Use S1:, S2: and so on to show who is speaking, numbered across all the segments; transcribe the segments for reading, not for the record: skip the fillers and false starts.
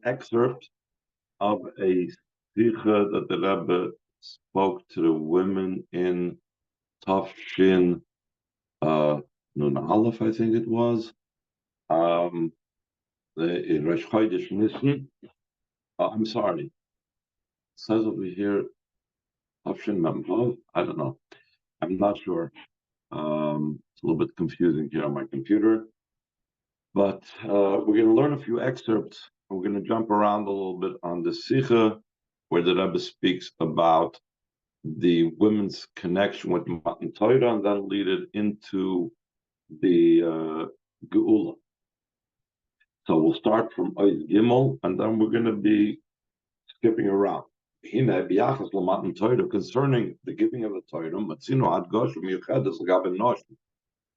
S1: excerpt of a Sicha that the Rebbe spoke to the women in Tafshin Nun Aleph, I think it was, in Rosh Chodesh Nisan. I'm sorry, it says over here Tafshin Mem. I don't know. I'm not sure. It's a little bit confusing here on my computer. But we're going to learn a few excerpts. We're going to jump around a little bit on the Sicha, where the Rebbe speaks about the women's connection with Matan Torah, and then lead it into the Geulah. So we'll start from Ois Gimel, and then we're going to be skipping around. Concerning the giving of the Torah,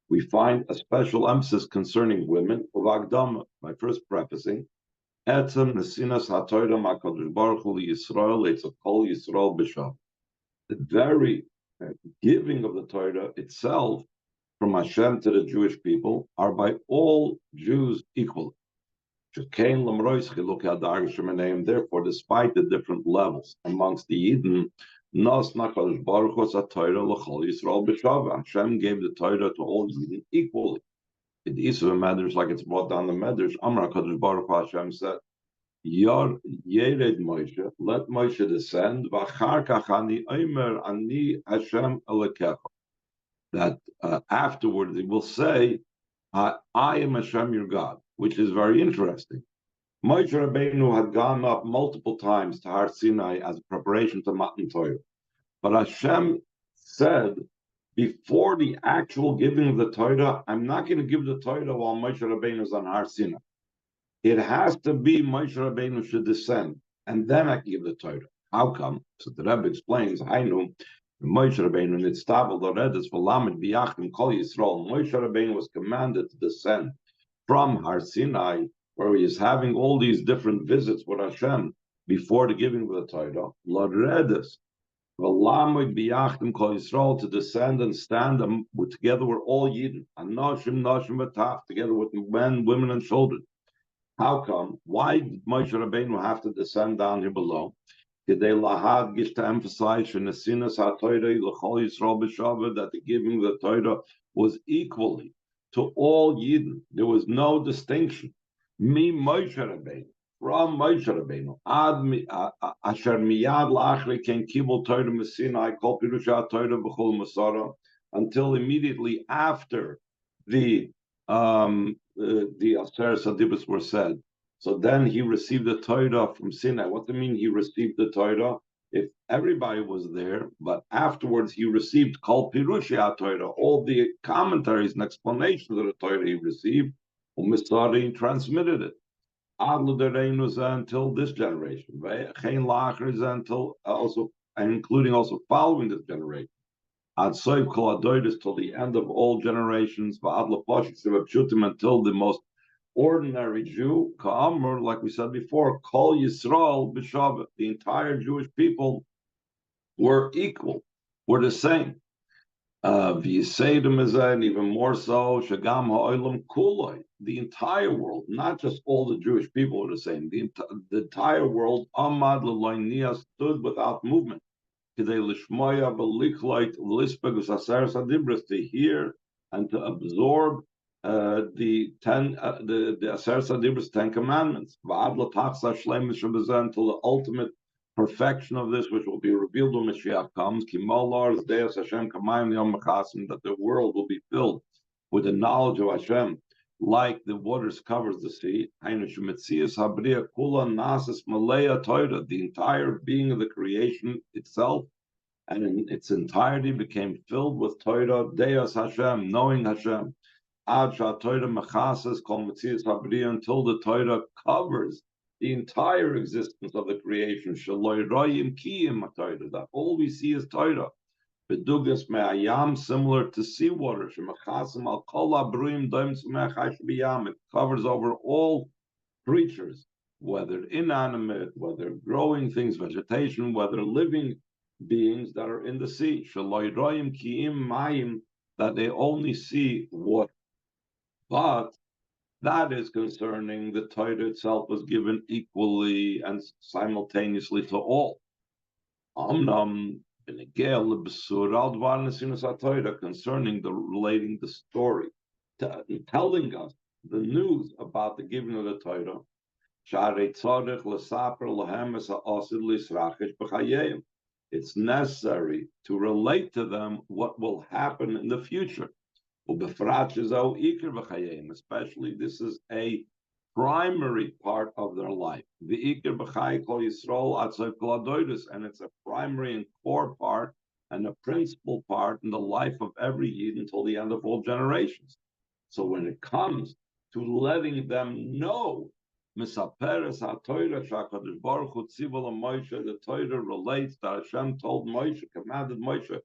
S1: we find a special emphasis concerning women of Agdama. By first prefacing, Etzem Nesinas HaTorah MaKadosh Baruch Hu Yisrael Eitzav Kol Yisrael B'Shav. The very giving of the Torah itself from Hashem to the Jewish people are by all Jews equal. Therefore, despite the different levels amongst the Yidden, Hashem gave the Torah to all Yidden equally. In the East of the Medrash, like it's brought down the Medrash, Amar HaKadosh Baruch Hu Hashem said, Yered Moshe, let Moshe descend, V'achar kach ani omer ani Hashem Elokecha. That afterwards he will say, I am Hashem your God, which is very interesting. Moshe Rabbeinu had gone up multiple times to Har Sinai as a preparation to Matan Torah. But Hashem said, before the actual giving of the Torah, I'm not going to give the Torah while Moshe Rabbeinu is on Har Sinai. It has to be Moshe Rabbeinu should descend, and then I can give the Torah. How come? So the Rebbe explains, I know, Moshe Rabbeinu nitztabel l'redes v'lamed b'yachdim kol Yisrael. Moshe Rabbeinu was commanded to descend from Har Sinai, where he is having all these different visits with Hashem before the giving of the Torah. L'redes v'lamed b'yachdim kol Yisrael, to descend and stand together with all Yidden, and Noshim v'taf, together with men, women, and children. How come? Why did Moshe Rabbeinu have to descend down here below? To emphasize that the giving of the Torah was equally to all Yidden. There was no distinction. Mi Moshe Rabbeinu, from Moshe Rabbeinu, asher miyad la'achri ken kibul Torah m'Sinai kol pirusha Torah b'chol masara, until immediately after the Aseret Sadibus were said. So then he received the Torah from Sinai. What do you mean he received the Torah? If everybody was there, but afterwards he received Kol Pirushia Torah, all the commentaries and explanations of the Torah he received, Umisari transmitted it. Until this generation, until also, and including also following this generation. Ad Soif Kol Adoidus, till the end of all generations, until the most ordinary Jew, Ka'amr, like we said before, Kol Yisrael B'Shavet, the entire Jewish people were equal, were the same. V'yiseidim and even more so, Shagam Ha'olam Kuloi, the entire world, not just all the Jewish people were the same. The entire world, Amad L'Loinia, stood without movement. To hear and to absorb the Aseret Sadibros 10 commandments, until the ultimate perfection of this, which will be revealed when Moshiach comes, that the world will be filled with the knowledge of Hashem, like the waters covers the sea. The entire being of the creation itself and in its entirety became filled with Torah, Deus Hashem, knowing Hashem. Until the Torah covers the entire existence of the creation. That all we see is Torah. Similar to seawater. It covers over all creatures, whether inanimate, whether growing things, vegetation, whether living beings that are in the sea. That they only see water. But That is concerning the Torah itself was given equally and simultaneously to all. Concerning the relating the story, telling us the news about the giving of the Torah. It's necessary to relate to them what will happen in the future. Especially, this is a primary part of their life. And it's a primary and core part and a principal part in the life of every Yid until the end of all generations. So when it comes to letting them know, the Torah relates that Hashem told Moshe, commanded Moshe,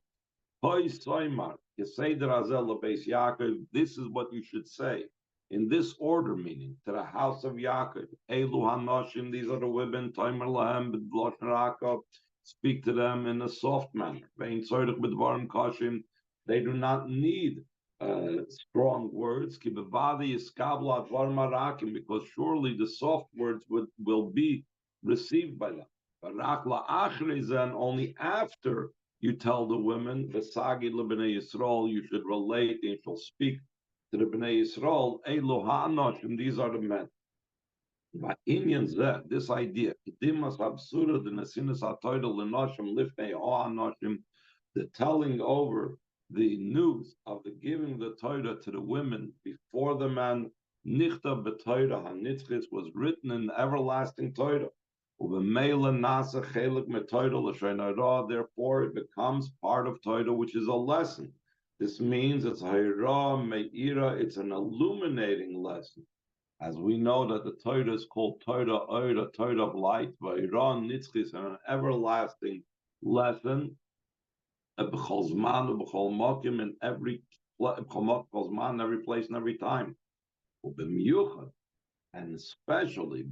S1: this is what you should say. In this order, meaning to the house of Yaakov, Elu Hanoshim, these are the women, Toimer Lahem, B'dlosh Rakov, speak to them in a soft manner. Vein Tzorich B'dvarim Kashim, they do not need strong words, because surely the soft words will be received by them. But only after you tell the women, Vesagi lebnei Yisrael, you should relate, and you shall speak to the Bnei Yisrael, Elu ha'anoshim, these are the men. This idea, the telling over the news of the giving the Torah to the women before the man, Nichta b'Torah hanitzchis, was written in the everlasting Torah. Therefore, it becomes part of Torah, which is a lesson. This means it's hayra me'ira, it's an illuminating lesson. As we know that the Torah is called Torah Oira, Torah of light, vayra nitzchis, an everlasting lesson. B'chol zman u'b'chol mokim, in every place and every time. And especially in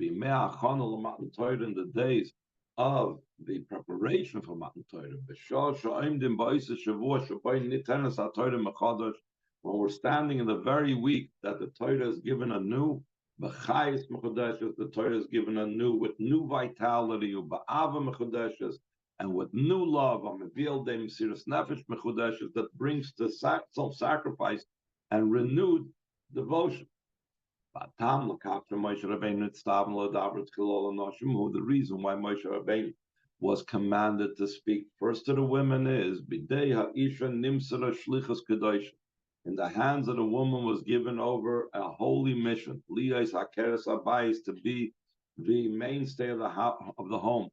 S1: the days of the preparation for Matan Torah, when we're standing in the very week that the Torah is given anew, the Torah is given anew with new vitality, and with new love, that brings to self-sacrifice and renewed devotion. The reason why Moshe Rabbeinu was commanded to speak first to the women is in the hands of the woman was given over a holy mission, to be the mainstay of the home,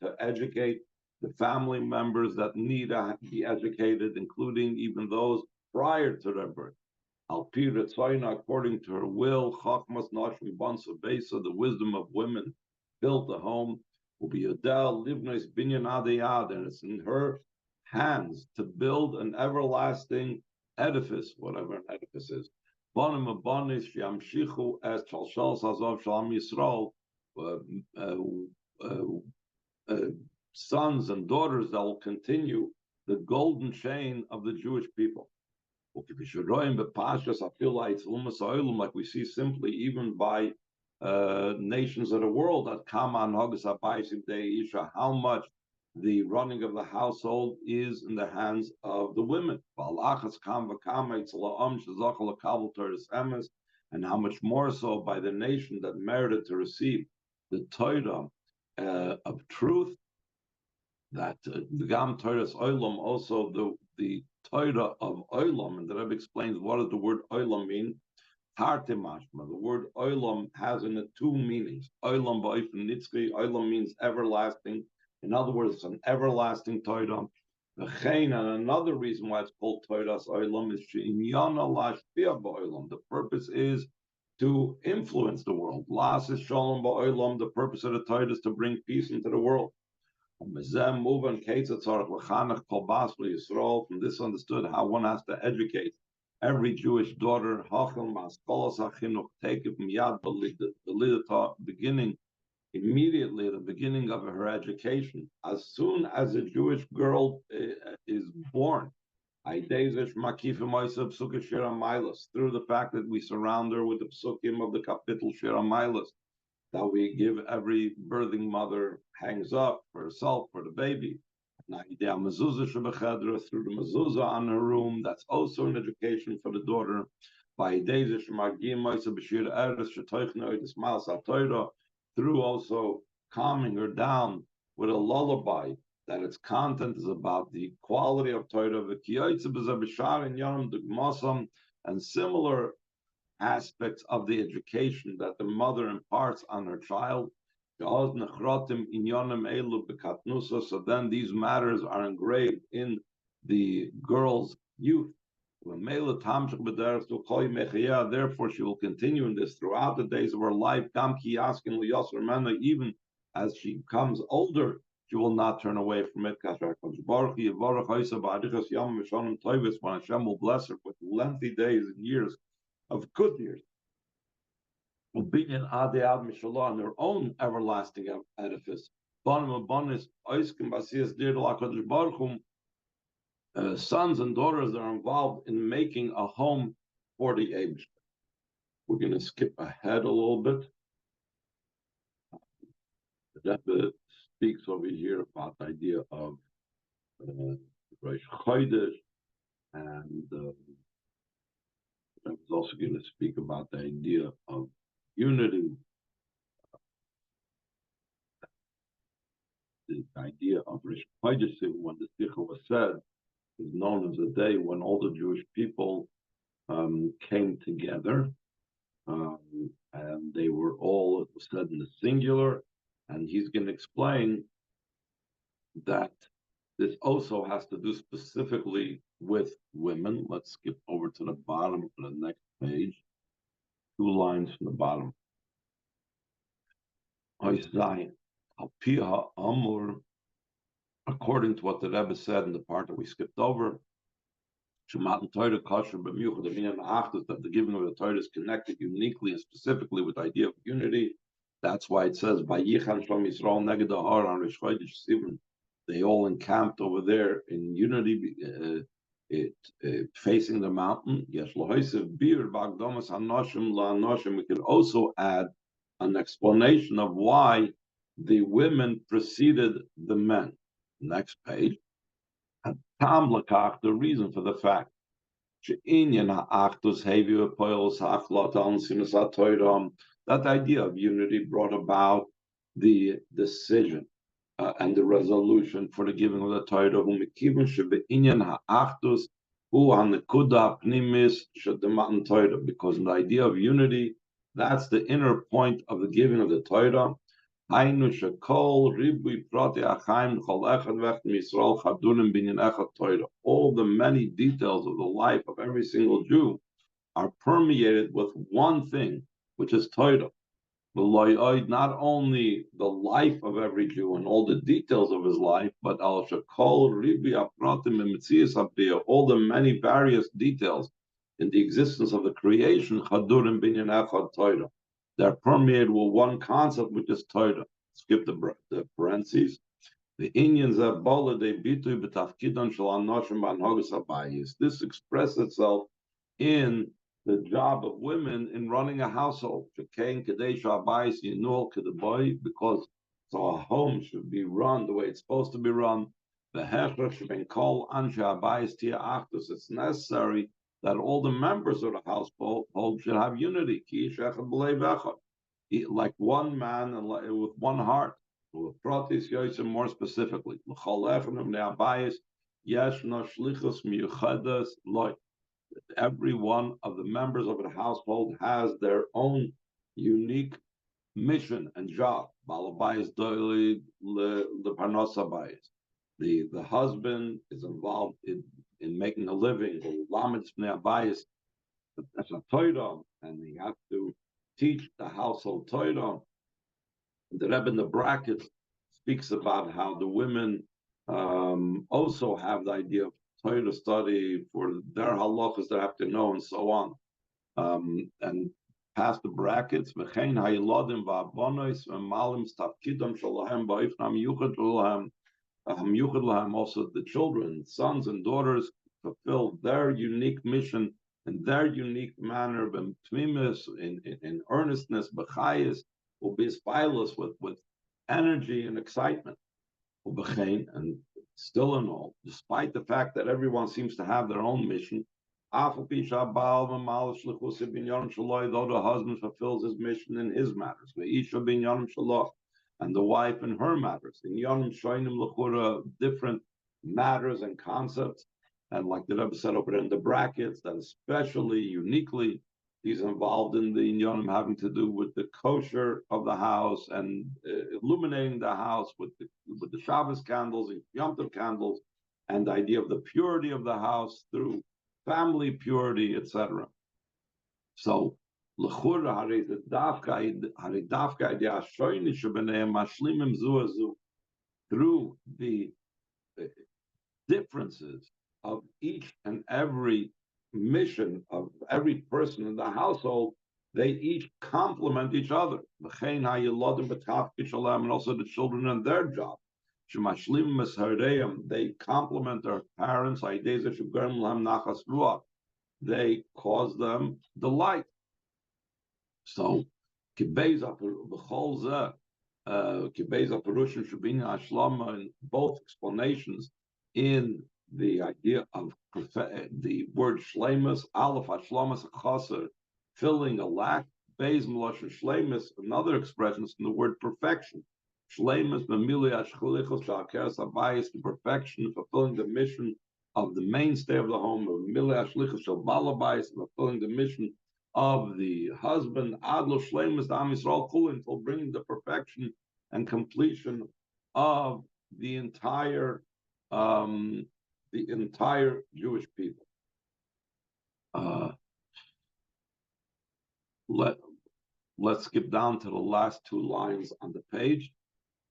S1: to educate the family members that need to be educated, including even those prior to their birth. According to her will, the wisdom of women built the home, and it's in her hands to build an everlasting edifice, whatever an edifice is. Sons and daughters that will continue the golden chain of the Jewish people. Like we see simply even by nations of the world, that how much the running of the household is in the hands of the women. And how much more so by the nation that merited to receive the Torah of truth, that the Gam Torah's Olam, also the Torah of Olam, and the Rebbe explains what does the word Olam mean. Tarte mashma. The word Olam has in it two meanings. Olam ba'ifn nitzki. Olam means everlasting. In other words, it's an everlasting Torah. And another reason why it's called Torah's Olam is she'inyana lashpia ba'olam. The purpose is to influence the world. Las is shalom ba'olam. The purpose of the Torah is to bring peace into the world. From this understood how one has to educate every Jewish daughter, beginning immediately at the beginning of her education. As soon as a Jewish girl is born, Through the fact that we surround her with the psukim of the kapitel Shir HaMailas, that we give every birthing mother hangs up for herself, for the baby. Through the mezuzah on her room, that's also an education for the daughter. Through also calming her down with a lullaby, that its content is about the quality of Torah, and similar aspects of the education that the mother imparts on her child. So then these matters are engraved in the girl's youth. Therefore, she will continue in this throughout the days of her life. Even as she becomes older, she will not turn away from it. When Hashem will bless her with lengthy days and years of good years, on their own everlasting edifice. Sons and daughters are involved in making a home for the Eibush. We're going to skip ahead a little bit. The Rebbe speaks over here about the idea of Rosh Chodesh, and I was also going to speak about the idea of unity, the idea of Rosh Chodesh, when the Sicha was said, is known as a day when all the Jewish people came together, and they were all, it was said in the singular, and he's going to explain that this also has to do specifically with women. Let's skip over to the bottom of the next page, 2 lines from the bottom. According to what the Rebbe said in the part that we skipped over, that the giving of the Torah is connected uniquely and specifically with the idea of unity. That's why it says, they all encamped over there in unity, facing the mountain. We could also add an explanation of why the women preceded the men. Next page. The reason for the fact that idea of unity brought about the decision and the resolution for the giving of the Torah, because in the idea of unity, that's the inner point of the giving of the Torah. All the many details of the life of every single Jew are permeated with one thing, which is Torah. Not only the life of every Jew and all the details of his life, but all the many various details in the existence of the creation, they're permeated with one concept, which is Torah. Skip the parentheses. The Indians have this expresses itself in the job of women in running a household. Because so a home should be run the way it's supposed to be run. It's necessary that all the members of the household should have unity, like one man and with one heart. More specifically, every one of the members of the household has their own unique mission and job. The husband is involved in making a living, that's a Torah, and he has to teach the household Torah. The Rebbe in the brackets speaks about how the women also have the idea of Torah study for their halachas they have to know, and so on. And past the brackets, also the children, sons and daughters, fulfill their unique mission in their unique manner, in earnestness, b'chayis, will be inspired with energy and excitement, and still in all, despite the fact that everyone seems to have their own mission, though the husband fulfills his mission in his matters, and the wife in her matters, in different matters and concepts, and like the Rebbe said over in the brackets, that especially uniquely he's involved in the inyanim having to do with the kosher of the house and illuminating the house with the Shabbos candles and Yom Tov candles, and the idea of the purity of the house through family purity, etc. So, through the differences of each and every mission of every person in the household, they each complement each other. And also the children and their job. They complement their parents. They cause them delight. So, in both explanations, in the idea of the word shleimus, aleph hashlomas chaser, filling a lack, beis meloshen shleimus, another expression is in the word perfection. Shleimus b'milui hashcholichos sha'akeres habayis, the perfection, fulfilling the mission of the mainstay of the home, of milui hashlichos shel bal habayis, fulfilling the mission of the husband, adlo shleimus the Am Yisrael kulin, until bringing the perfection and completion of the entire Jewish people. Let's skip down to the last two lines on the page.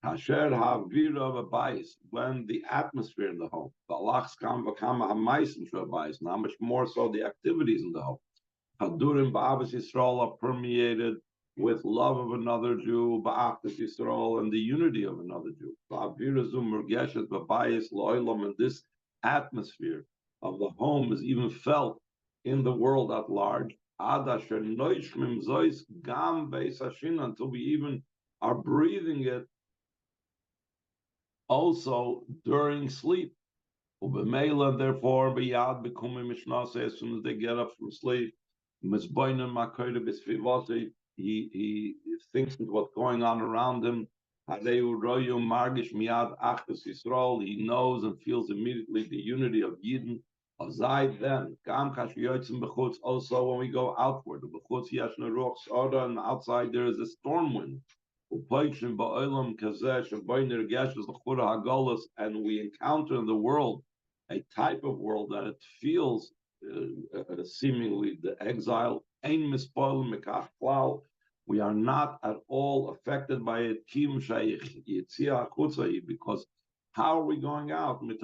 S1: Hasher ha'avira v'bayis, when the atmosphere in the home, v'alach skam v'kama ha'maisim sh'abayis, now much more so the activities in the home. Hadurim ba'avas Yisrael are permeated with love of another Jew, ba'achdas Yisrael, and the unity of another Jew. V'avira zu murgeshet v'bayis lo'olam, and this atmosphere of the home is even felt in the world at large. Until we even are breathing it also during sleep. Therefore, as soon as they get up from sleep, he thinks of what's going on around him. He knows and feels immediately the unity of Yidden. Then, also when we go outward, and outside there is a storm wind. And we encounter in the world a type of world that it feels seemingly the exile. We are not at all affected by it, because how are we going out? We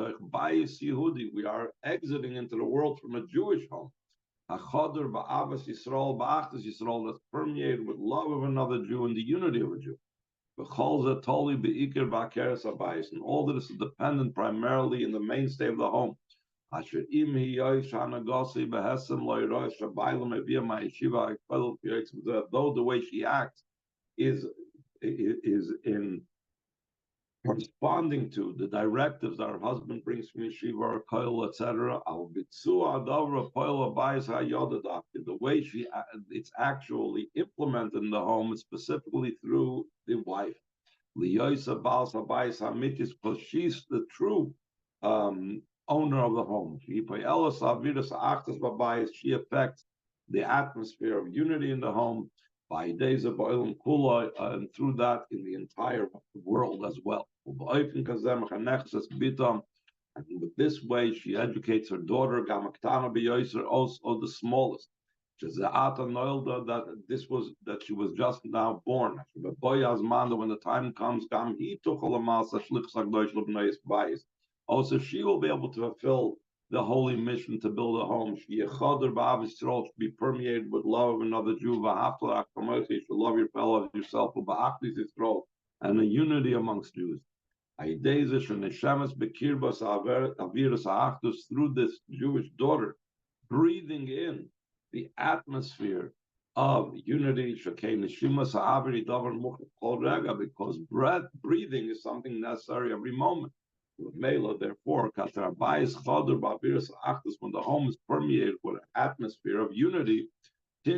S1: are exiting into the world from a Jewish home. That's permeated with love of another Jew and the unity of a Jew. And all this is dependent primarily in the mainstay of the home. Though the way she acts is in corresponding to the directives that her husband brings from yeshiva or koil, etc. The way it's actually implemented in the home is specifically through the wife. Because she's the true owner of the home. She affects the atmosphere of unity in the home by days of Oilam Kula, and through that in the entire world as well. And with this way, she educates her daughter, also the smallest. That she was just now born. When the time comes, also she will be able to fulfill the holy mission to build a home. She should be permeated with love of another Jew. You should love your fellow as yourself, and a unity amongst Jews. Through this Jewish daughter, breathing in the atmosphere of unity, because breathing is something necessary every moment. Therefore, when the home is permeated with an atmosphere of unity, she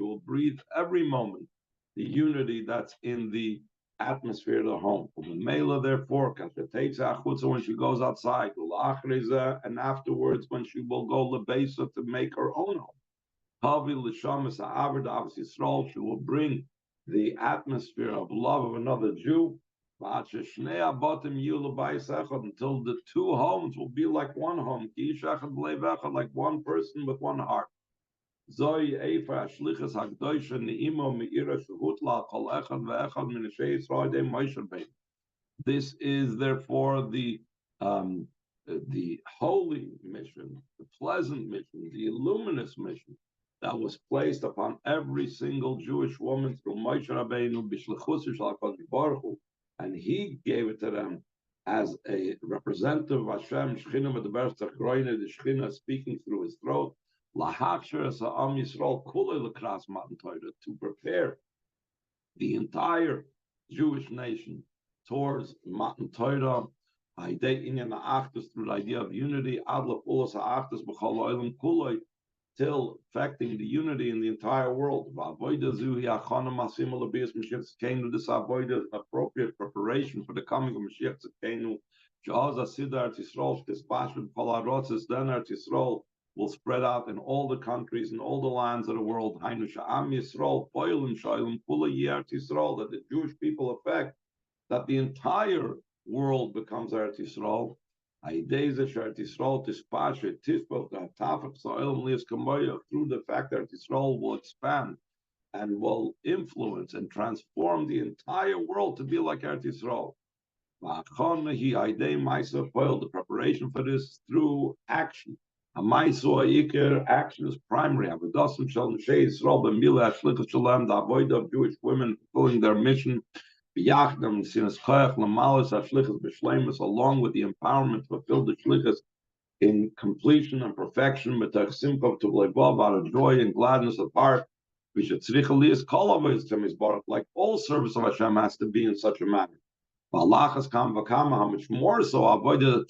S1: will breathe every moment the unity that's in the atmosphere of the home. Therefore, when she goes outside, and afterwards when she will go lebesa to make her own home. She will bring the atmosphere of love of another Jew until the two homes will be like one home, like one person with one heart. This is therefore the holy mission, the pleasant mission, the luminous mission that was placed upon every single Jewish woman through Moshe Rabbeinu, and he gave it to them as a representative of Hashem, Shechina with the Shechina speaking through his throat, to prepare the entire Jewish nation towards Matan Torah, through the idea of unity, till affecting the unity in the entire world. This avoid appropriate preparation for the coming of Moshiach Tzidkenu. Then Yisrael will spread out in all the countries and all the lands of the world. That the Jewish people affect, that the entire world becomes Eretz Yisrael. Through the fact that Yisrael will expand and will influence and transform the entire world to be like Eretz Yisrael. The preparation for this through action. Action is primary. The avoid of Jewish women fulfilling their mission, along with the empowerment to fulfill the shlichus in completion and perfection, out of joy and gladness of heart. Like all service of Hashem has to be in such a manner. How much more so avoid the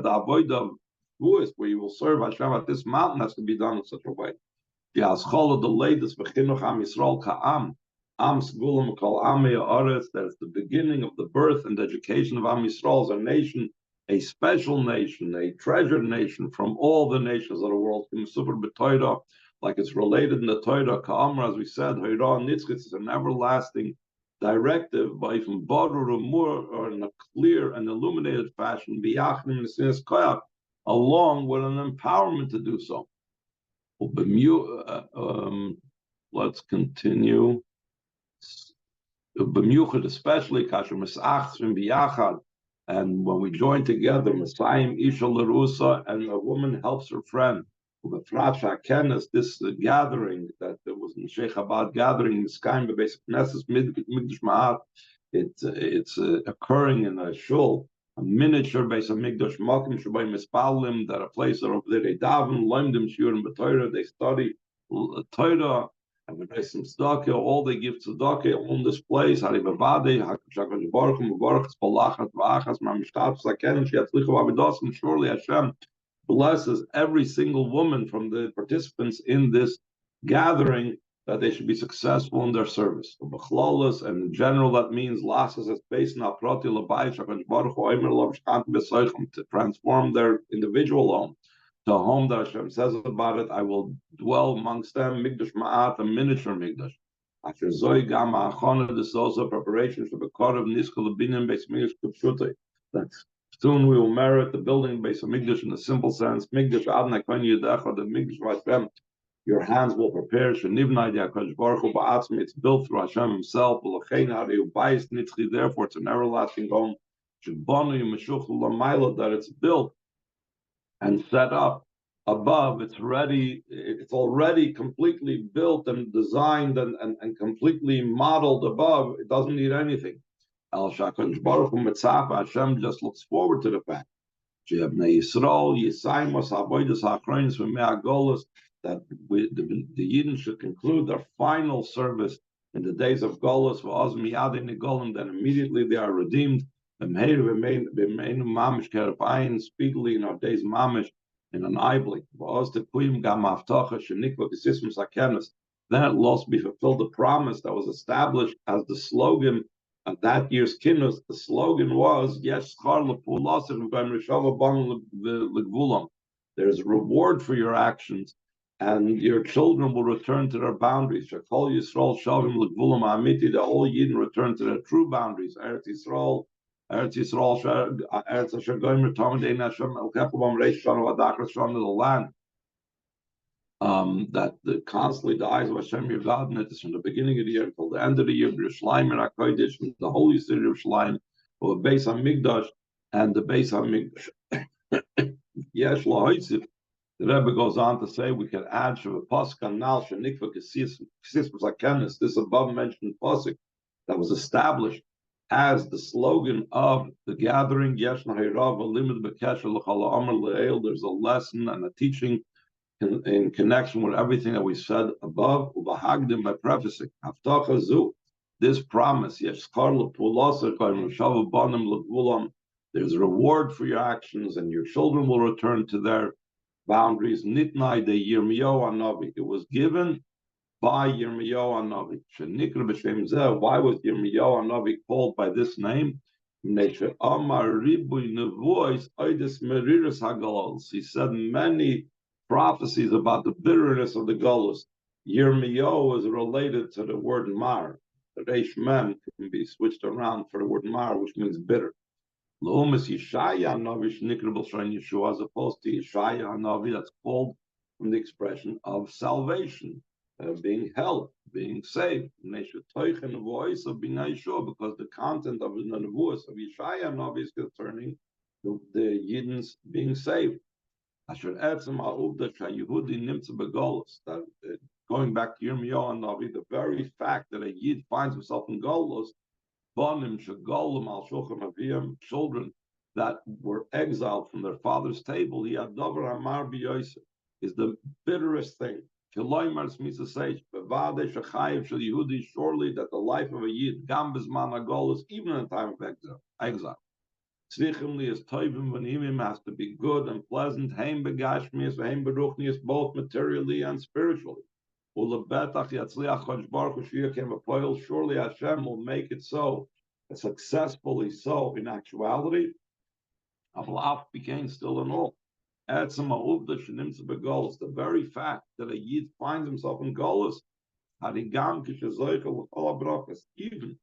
S1: avoid of where you will serve Hashem at this mountain has to be done in such a way. The latest that's the beginning of the birth and education of Am Yisrael as a nation, a special nation, a treasured nation from all the nations of the world. Like it's related in the Torah, Ka'amr, as we said, is an everlasting directive, by from or in a clear and illuminated fashion, along with an empowerment to do so. Let's continue. Especially and when we join together, and a woman helps her friend. This gathering that there was in Chabad gathering, it's occurring in a shul, a miniature base of Mikdash Malkim Shabbai Mispalim, that a place over there they daven, loimdim shiur and b'Torah, they study Torah. And when they some tzedakah, all they give tzedakah on this place. Surely Hashem blesses every single woman from the participants in this gathering, that they should be successful in their service. And in general, that means to transform their individual home. The home that Hashem says about it, I will dwell amongst them, Mikdash Ma'at, a miniature Mikdash. After Zoi Gama Achona, this is also preparation for the Kor of Niskal Binim Beis Mikdash Kupshute. That soon we will merit the building Beis Mikdash in the simple sense. Mikdash Adna Kwan Yedecha, the Mikdash Vashem, your hands will prepare. Shenivnai Yakash Baruch Hu Ba'atzmi, it's built through Hashem Himself. L'chein Hariu Bayis Nitzchi, therefore it's an everlasting home. Shebonu Yemeshuch L'Mayla, that it's built and set up above, it's already completely built and designed and completely modeled above. It doesn't need anything. El Shakadosh Baruch Hu Mitzafa, Hashem just looks forward to the fact that the Yidden should conclude their final service in the days of Golus, then immediately they are redeemed. Speedily in our days mamish in an eye blink. Then it will also be fulfilled the promise that was established as the slogan at that year's kinnus. The slogan was Yesh there's a reward for your actions, and your children will return to their boundaries. Shakol Yisrael Shavim L'Gvulam Ha'amiti, the whole Yidden return to their true boundaries. Eretz Yisrael, Eretz Asher Goyim Tamid Ein Hashem El Kepubam Reish Shana V'Adachras Shana, the land that constantly the eyes of Hashem your God in it is from the beginning of the year until the end of the year. Yerushalayim and HaKodesh, the holy city of Yerushalayim, or Beis HaMikdash and the Beis HaMikdash. Yesh L'Hoisif. The Rebbe goes on to say we can add Sheva Pasuk Nal Shenikva Kesis Pasakenis, this above mentioned pasuk that was established as the slogan of the gathering. Yesh Nahirav Limud Bekesher L'Chala Amar Le'el. There's a lesson and a teaching in connection with everything that we said above. Ubahagdim, by prefacing Haftacha Zu, this promise. Yesh Schar L'Pulasar Kayim Shava Banim L'Gvulam. There's a reward for your actions, and your children will return to their boundaries. Nitnai de Yirmiyahu Hanavi. It was given by Yirmiyahu Hanavi. Shenikra b'shem zeh. Why was Yirmiyahu Hanavi called by this name? Neshe Amar Ribui Nevuos Oides Meriris Hagalos. He said many prophecies about the bitterness of the Golus. Yirmiyahu is related to the word Mar. The Reish Mem can be switched around for the word Mar, which means bitter. L'umas Yeshaya Hanavi Shenikra b'Shem Yeshua, as opposed to Yeshaya Hanavi, that's called from the expression of salvation, being helped, being saved. Because the content of the nevuos of Yeshaya Hanavi is concerning the Yidden's being saved. That going back to Yirmiyahu Hanavi, the very fact that a Yid finds himself in Golus, children that were exiled from their father's table, is the bitterest thing. Surely that the life of a Yid, even in the time of exile, has to be good and pleasant, both materially and spiritually. Surely Hashem will make it so, successfully so in actuality. Avlaf became still and all. The very fact that a Yid finds himself in Golus, even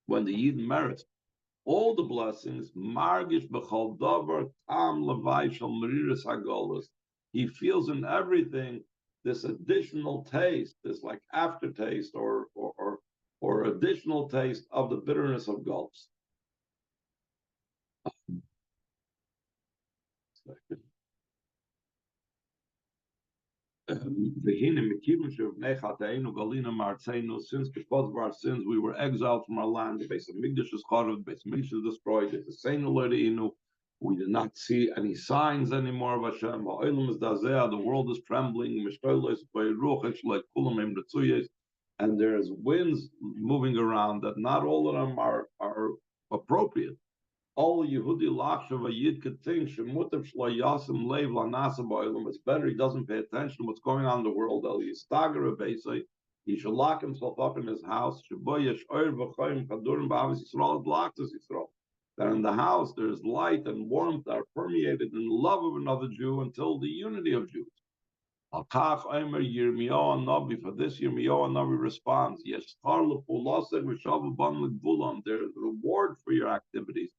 S1: when the Yid merits all the blessings, he feels in everything this additional taste, this like aftertaste or additional taste of the bitterness of Golus. Since because of our sins we were exiled from our land, the base of Migdash is charred, the base of Migdash is destroyed, we did not see any signs anymore of Hashem. The world is trembling, and there's winds moving around that not all of them are appropriate. All Yehudi Lachshav, a Yid could think, it's better he doesn't pay attention to what's going on in the world. He should lock himself up in his house. That in the house there's light and warmth that are permeated in the love of another Jew until the unity of Jews. For this Yirmiyahu Hanavi responds, there's a reward for your activities,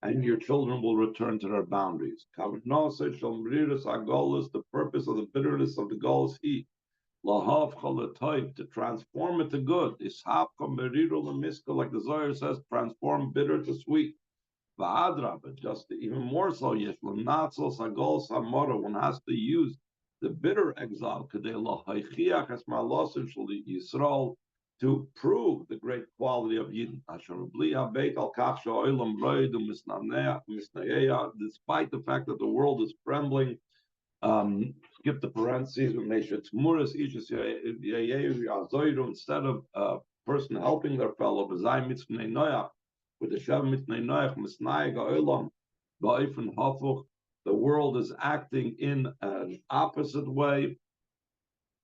S1: and your children will return to their boundaries. The purpose of the bitterness of the Golus heat, to transform it to good. Like the Zohar says, transform bitter to sweet. But just even more so, one has to use the bitter exile, to prove the great quality of Yidden. Despite the fact that the world is trembling, skip the parentheses, instead of a person helping their fellow, with the Shem Mitnei Noach, Misnai Ga'olam, Ba'ifin Hafuch, the world is acting in an opposite way.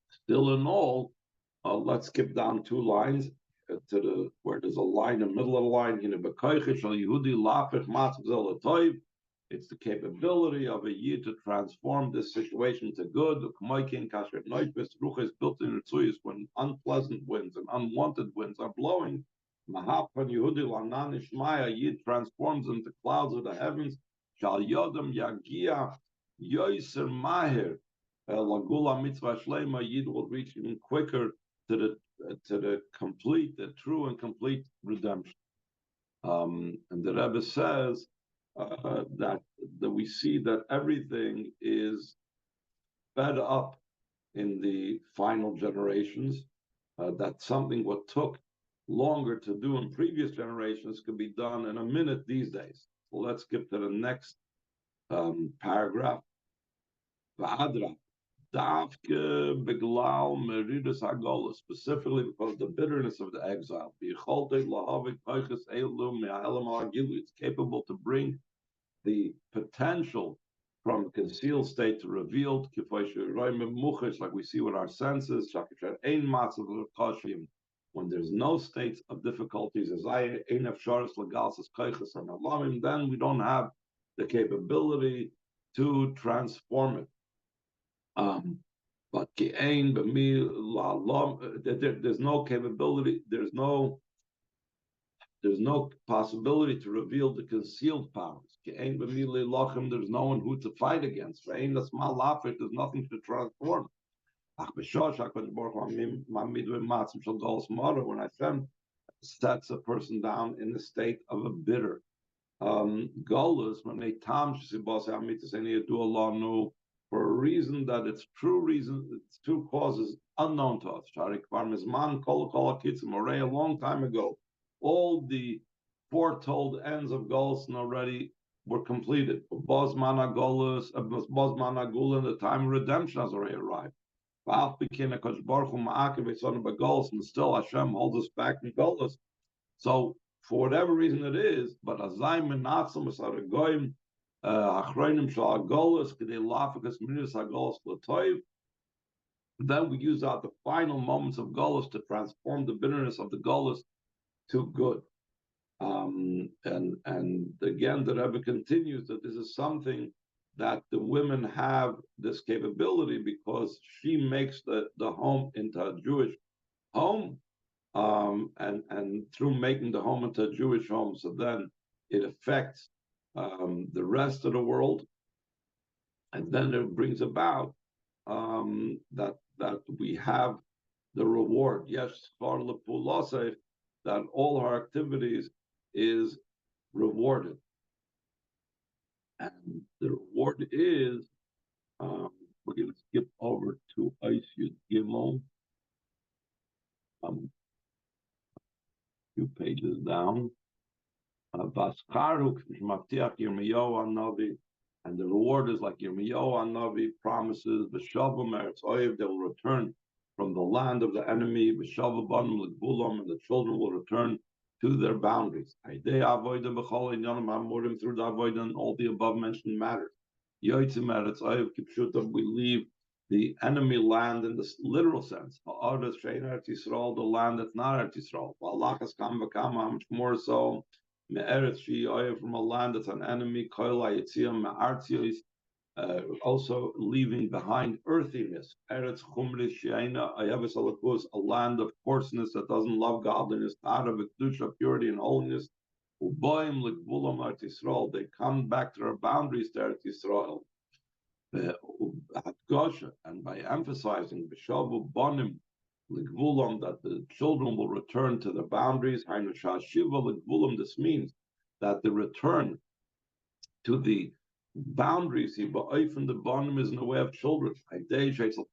S1: Still in all, let's skip down 2 lines to where there's a line in the middle of the line. It's the capability of a Yid to transform this situation to good. Is built in when unpleasant winds and unwanted winds are blowing. Yid transforms into clouds of the heavens. Shal Yodam Yagia Yoiser Mahir Lagula Mitzvah Shlema. Yid will reach even quicker to the complete, the true and complete redemption. And the Rebbe says that we see that everything is sped up in the final generations. That something what took longer to do in previous generations could be done in a minute these days. So let's skip to the next paragraph. V'adra, davke beglal meridus hagolos, specifically because of the bitterness of the exile. It's capable to bring the potential from concealed state to revealed, like we see with our senses, when there's no states of difficulties, then we don't have the capability to transform it. But there's no capability, there's no possibility to reveal the concealed powers. There's no one who to fight against. There's nothing to transform. When Hashem sets a person down in the state of a bitter Geulah, when they for a reason that it's true causes unknown to us. A long time ago, all the foretold ends of Geulah already were completed. The time of redemption has already arrived. And still Hashem holds us back in Geulah. So for whatever reason it is, but then we use out the final moments of Geulah to transform the bitterness of the Geulah to good. And again, the Rebbe continues that this is something that the women have this capability because she makes the home into a Jewish home, and through making the home into a Jewish home, so then it affects the rest of the world, and then it brings about that we have the reward. Yes, that all her activities is rewarded, and the reward is we're going to skip over to Eis Yud Gimel, a few pages down. And the reward is like Yirmiyahu Navi promises, B'shavum Eretz Oyev, they will return from the land of the enemy, B'shavum Banim L'Geulah, and the children will return to their boundaries. Through the avodah and all the above mentioned matters. Yoitzim Eretz Oyev Kipshuta, we leave the enemy land in the literal sense. Ha'aretz Shein Eretz Yisrael, the land that's not Eretz Yisrael. V'alachas kam v'kama, how much more so. Me'eretz She'oyev, from a land that's an enemy. Koil Hayetziyah Me'artziyos, also leaving behind earthiness. Eretz Chumris She'eina Ayeves Alakus, a land of coarseness that doesn't love godliness. Ta'ara v'kedusha, purity and holiness. Uboim l'gvulam Eretz Yisrael, they come back to their boundaries to Eretz Yisrael. And by emphasizing B'shavu Bonim l'gvulam, that the children will return to the boundaries. This means that the return to the boundaries. He from the bottom is in the way of children.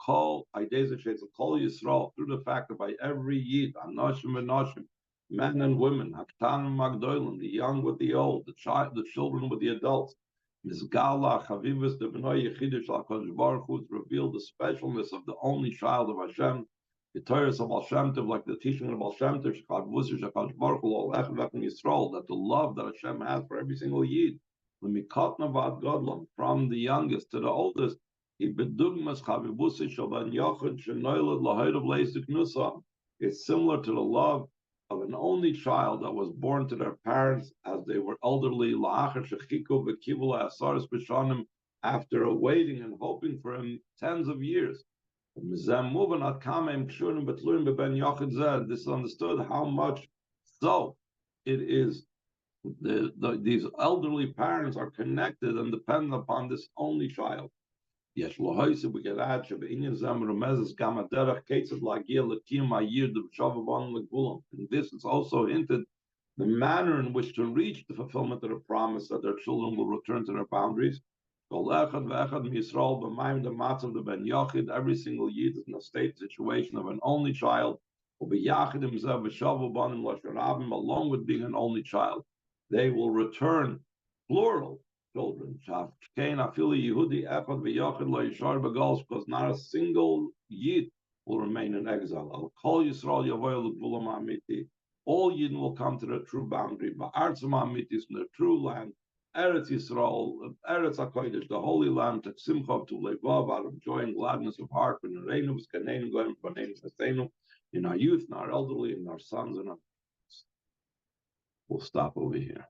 S1: Call Yisrael through the fact that by every Yid, Anoshim and Noshim, men and women, Haktan and Magdolim, the young with the old, the children with the adults. Ms. Geulah, Chavivus, the B'nai Yechidish, HaKadosh Baruch Hu, revealed the specialness of the only child of Hashem, the Torah of Baal Shem Tov, like the teaching of Baal Shem Tov, HaKadosh Baruch Hu, Yisrael, that the love that Hashem has for every single Yid, from the youngest to the oldest, it's similar to the love of an only child that was born to their parents as they were elderly, after waiting and hoping for him tens of years. This is understood how much so it is. These elderly parents are connected and dependent upon this only child. We can add and this is also hinted the manner in which to reach the fulfillment of the promise that their children will return to their boundaries. Every single Yid is in a state situation of an only child, along with being an only child. They will return, plural children, because not a single Yid will remain in exile. All Yidden will come to the true boundary, from the true land, Eretz Yisrael, Eretz HaKodesh, the Holy Land, to Simcha, to Levav, out of joy and gladness of heart, in our youth, in our elderly, in our sons, and our... We'll stop over here.